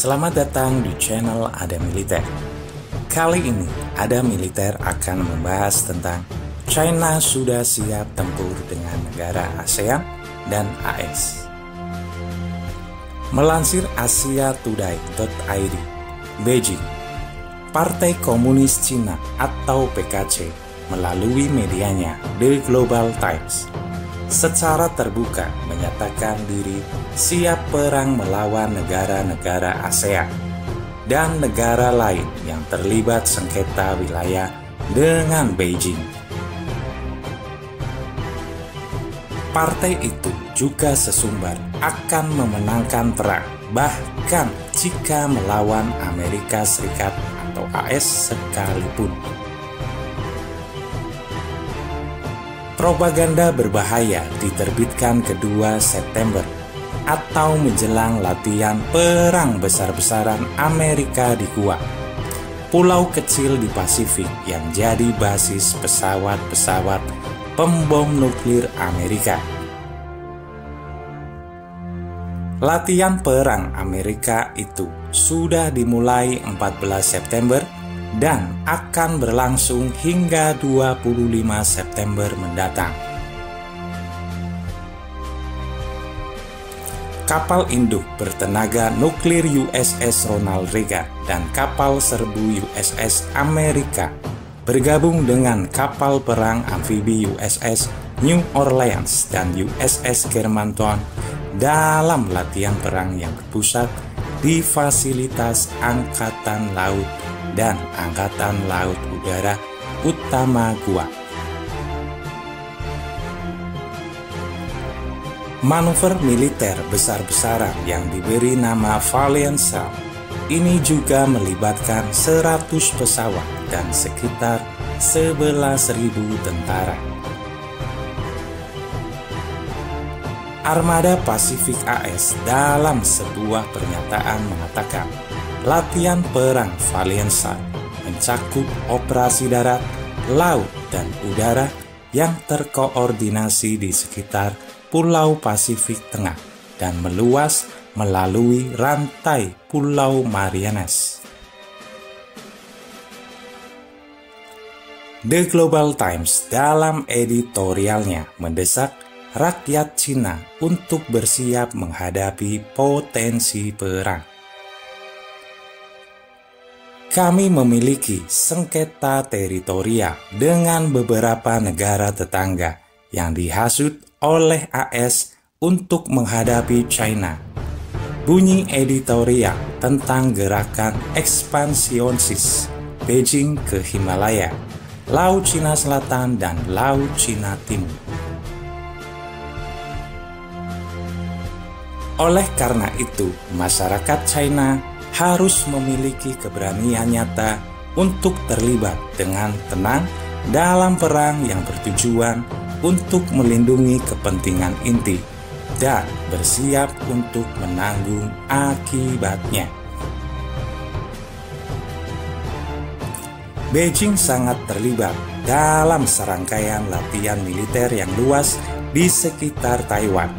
Selamat datang di channel Ada Militer. Kali ini Ada Militer akan membahas tentang China sudah siap tempur dengan negara ASEAN dan AS. Melansir asiatoday.id, Beijing, Partai Komunis Cina atau PKC melalui medianya The Global Times secara terbuka menyatakan diri siap perang melawan negara-negara ASEAN dan negara lain yang terlibat sengketa wilayah dengan Beijing. Partai itu juga sesumbar akan memenangkan perang, bahkan jika melawan Amerika Serikat atau AS sekalipun. Propaganda berbahaya diterbitkan kedua September atau menjelang latihan perang besar-besaran Amerika di Guam, pulau kecil di Pasifik yang jadi basis pesawat-pesawat pembom nuklir Amerika. Latihan perang Amerika itu sudah dimulai 14 September dan akan berlangsung hingga 25 September mendatang. Kapal induk bertenaga nuklir USS Ronald Reagan dan kapal serbu USS Amerika bergabung dengan kapal perang amfibi USS New Orleans dan USS Germantown dalam latihan perang yang berpusat di fasilitas Angkatan Laut dan Angkatan Laut Udara Utama Guam. Manuver militer besar-besaran yang diberi nama Valiant Ship ini juga melibatkan 100 pesawat dan sekitar 11.000 tentara. Armada Pasifik AS dalam sebuah pernyataan mengatakan latihan perang Valiant Ship mencakup operasi darat, laut, dan udara yang terkoordinasi di sekitar Pulau Pasifik Tengah dan meluas melalui rantai Pulau Marianas. The Global Times dalam editorialnya mendesak rakyat Cina untuk bersiap menghadapi potensi perang. Kami memiliki sengketa teritorial dengan beberapa negara tetangga yang dihasut oleh AS untuk menghadapi China. Bunyi editorial tentang gerakan ekspansionis Beijing ke Himalaya, Laut Cina Selatan dan Laut Cina Timur. Oleh karena itu, masyarakat China harus memiliki keberanian nyata untuk terlibat dengan tenang dalam perang yang bertujuan untuk melindungi kepentingan inti dan bersiap untuk menanggung akibatnya. Beijing sangat terlibat dalam serangkaian latihan militer yang luas di sekitar Taiwan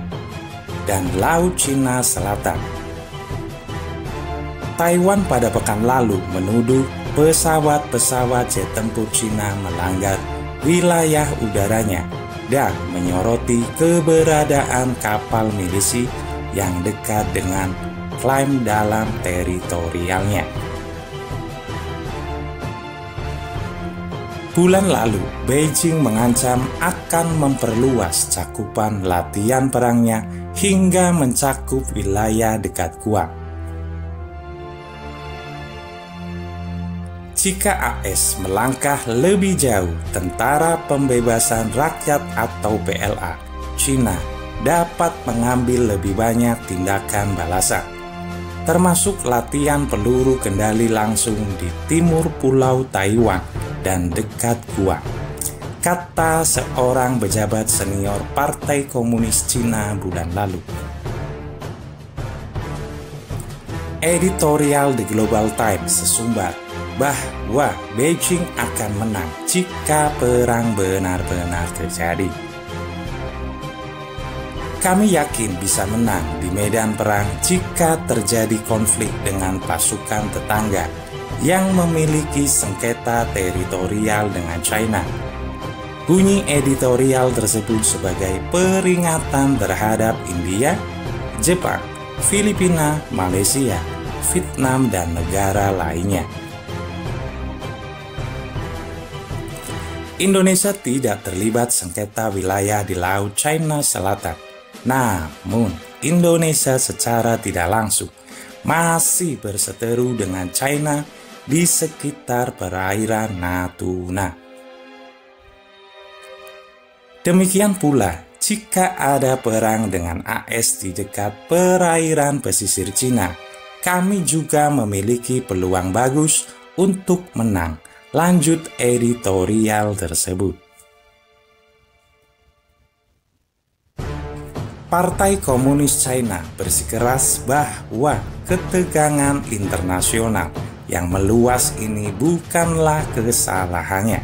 dan Laut Cina Selatan. Taiwan pada pekan lalu menuduh pesawat-pesawat jet tempur Cina melanggar wilayah udaranya dan menyoroti keberadaan kapal milisi yang dekat dengan klaim dalam teritorialnya. Bulan lalu, Beijing mengancam akan memperluas cakupan latihan perangnya hingga mencakup wilayah dekat Guam. Jika AS melangkah lebih jauh, Tentara Pembebasan Rakyat atau PLA, Cina dapat mengambil lebih banyak tindakan balasan, termasuk latihan peluru kendali langsung di timur Pulau Taiwan dan dekat Guam, kata seorang pejabat senior Partai Komunis Cina bulan lalu. Editorial The Global Times sesumbar bahwa Beijing akan menang jika perang benar-benar terjadi. Kami yakin bisa menang di medan perang jika terjadi konflik dengan pasukan tetangga yang memiliki sengketa teritorial dengan China. Bunyi editorial tersebut sebagai peringatan terhadap India, Jepang, Filipina, Malaysia, Vietnam, dan negara lainnya. Indonesia tidak terlibat sengketa wilayah di Laut China Selatan. Namun, Indonesia secara tidak langsung masih berseteru dengan China di sekitar perairan Natuna. Demikian pula, jika ada perang dengan AS di dekat perairan pesisir Cina, kami juga memiliki peluang bagus untuk menang. Lanjut editorial tersebut. Partai Komunis China bersikeras bahwa ketegangan internasional yang meluas ini bukanlah kesalahannya.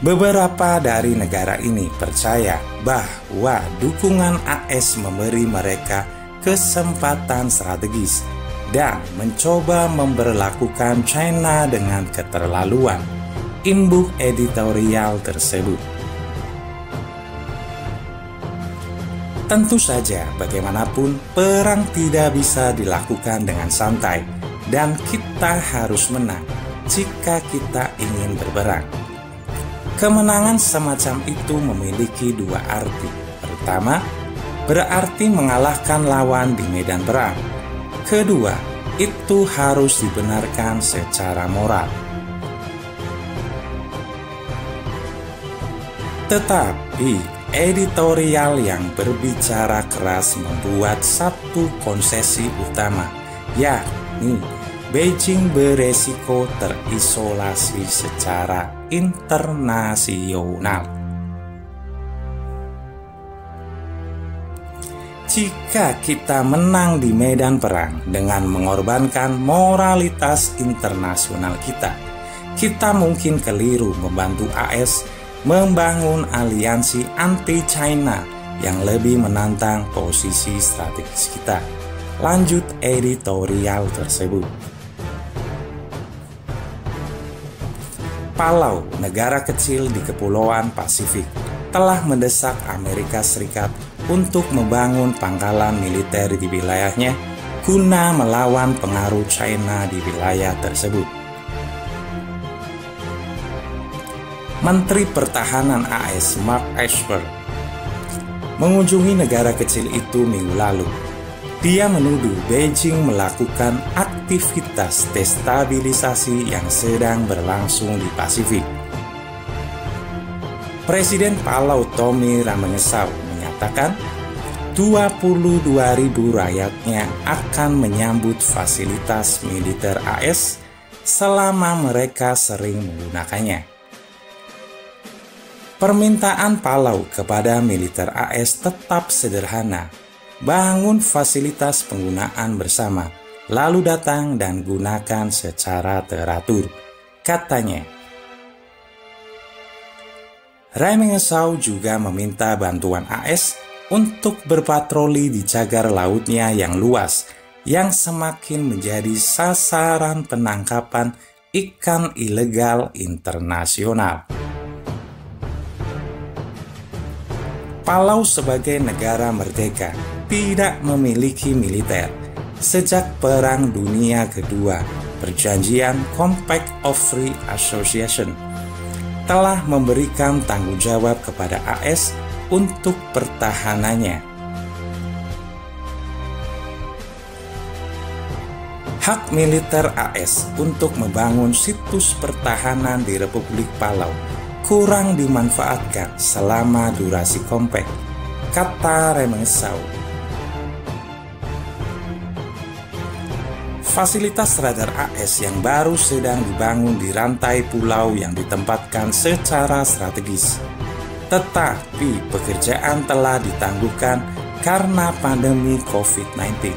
Beberapa dari negara ini percaya bahwa dukungan AS memberi mereka kesempatan strategis dan mencoba memperlakukan China dengan keterlaluan. Imbuh editorial tersebut. Tentu saja, bagaimanapun, perang tidak bisa dilakukan dengan santai, dan kita harus menang jika kita ingin berperang. Kemenangan semacam itu memiliki dua arti. Pertama, berarti mengalahkan lawan di medan perang. Kedua, itu harus dibenarkan secara moral. Tetapi editorial yang berbicara keras membuat satu konsesi utama, yakni Beijing beresiko terisolasi secara internasional. Jika kita menang di medan perang dengan mengorbankan moralitas internasional kita mungkin keliru membantu AS membangun aliansi anti-China yang lebih menantang posisi strategis kita. Lanjut editorial tersebut. Palau, negara kecil di Kepulauan Pasifik, telah mendesak Amerika Serikat untuk membangun pangkalan militer di wilayahnya guna melawan pengaruh China di wilayah tersebut. Menteri Pertahanan AS Mark Esper mengunjungi negara kecil itu minggu lalu. Dia menuduh Beijing melakukan aktivitas destabilisasi yang sedang berlangsung di Pasifik. Presiden Palau Tommy Ramengesau menyatakan 22.000 rakyatnya akan menyambut fasilitas militer AS selama mereka sering menggunakannya. Permintaan Palau kepada militer AS tetap sederhana, bangun fasilitas penggunaan bersama, lalu datang dan gunakan secara teratur, katanya. Ramengesau juga meminta bantuan AS untuk berpatroli di cagar lautnya yang luas, yang semakin menjadi sasaran penangkapan ikan ilegal internasional. Palau sebagai negara merdeka tidak memiliki militer. Sejak Perang Dunia Kedua, perjanjian Compact of Free Association telah memberikan tanggung jawab kepada AS untuk pertahanannya. Hak militer AS untuk membangun situs pertahanan di Republik Palau kurang dimanfaatkan selama durasi Compact, kata Ramengesau. Fasilitas radar AS yang baru sedang dibangun di rantai pulau yang ditempatkan secara strategis. Tetapi pekerjaan telah ditangguhkan karena pandemi COVID-19.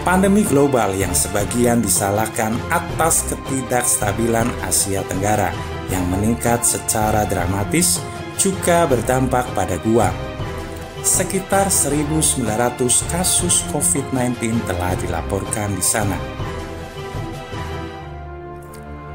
Pandemi global yang sebagian disalahkan atas ketidakstabilan Asia Tenggara yang meningkat secara dramatis juga berdampak pada Guam. Sekitar 1.900 kasus COVID-19 telah dilaporkan di sana.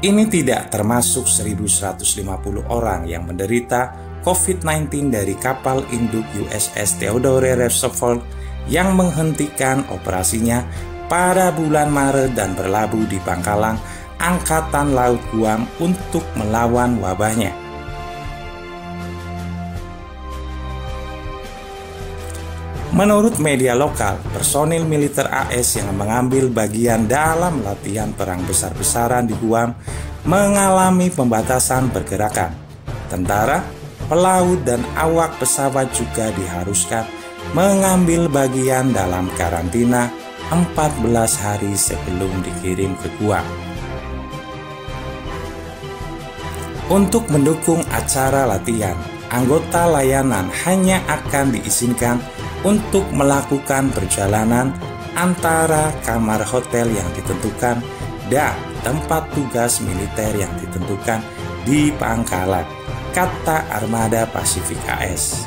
Ini tidak termasuk 1.150 orang yang menderita COVID-19 dari kapal induk USS Theodore Roosevelt yang menghentikan operasinya pada bulan Maret dan berlabuh di Pangkalan Angkatan Laut Guam untuk melawan wabahnya. Menurut media lokal, personil militer AS yang mengambil bagian dalam latihan perang besar-besaran di Guam mengalami pembatasan pergerakan. Tentara, pelaut, dan awak pesawat juga diharuskan mengambil bagian dalam karantina 14 hari sebelum dikirim ke Guam. Untuk mendukung acara latihan, anggota layanan hanya akan diizinkan untuk melakukan perjalanan antara kamar hotel yang ditentukan dan tempat tugas militer yang ditentukan di Pangkalan, kata Armada Pasifik AS.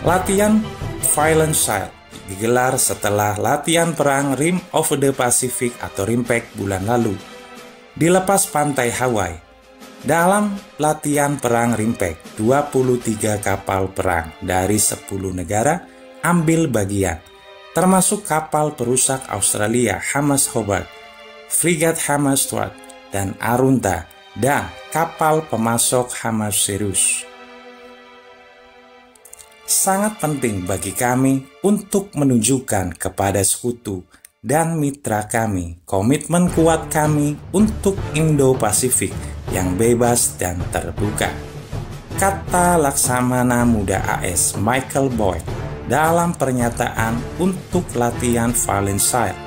Latihan Violent Sail digelar setelah latihan perang Rim of the Pacific atau RIMPAC bulan lalu di lepas pantai Hawaii. Dalam latihan perang RIMPAC, 23 kapal perang dari 10 negara ambil bagian, termasuk kapal perusak Australia HMAS Hobart, frigat HMAS Stuart, dan Arunta, dan kapal pemasok HMAS Sirius. Sangat penting bagi kami untuk menunjukkan kepada sekutu dan mitra kami komitmen kuat kami untuk Indo-Pasifik yang bebas dan terbuka, kata Laksamana Muda AS Michael Boyd dalam pernyataan untuk latihan Violent Sail.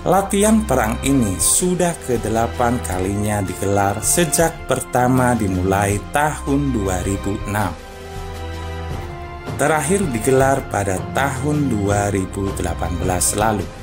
Latihan perang ini sudah ke-8 kalinya digelar sejak pertama dimulai tahun 2006. Terakhir digelar pada tahun 2018 lalu.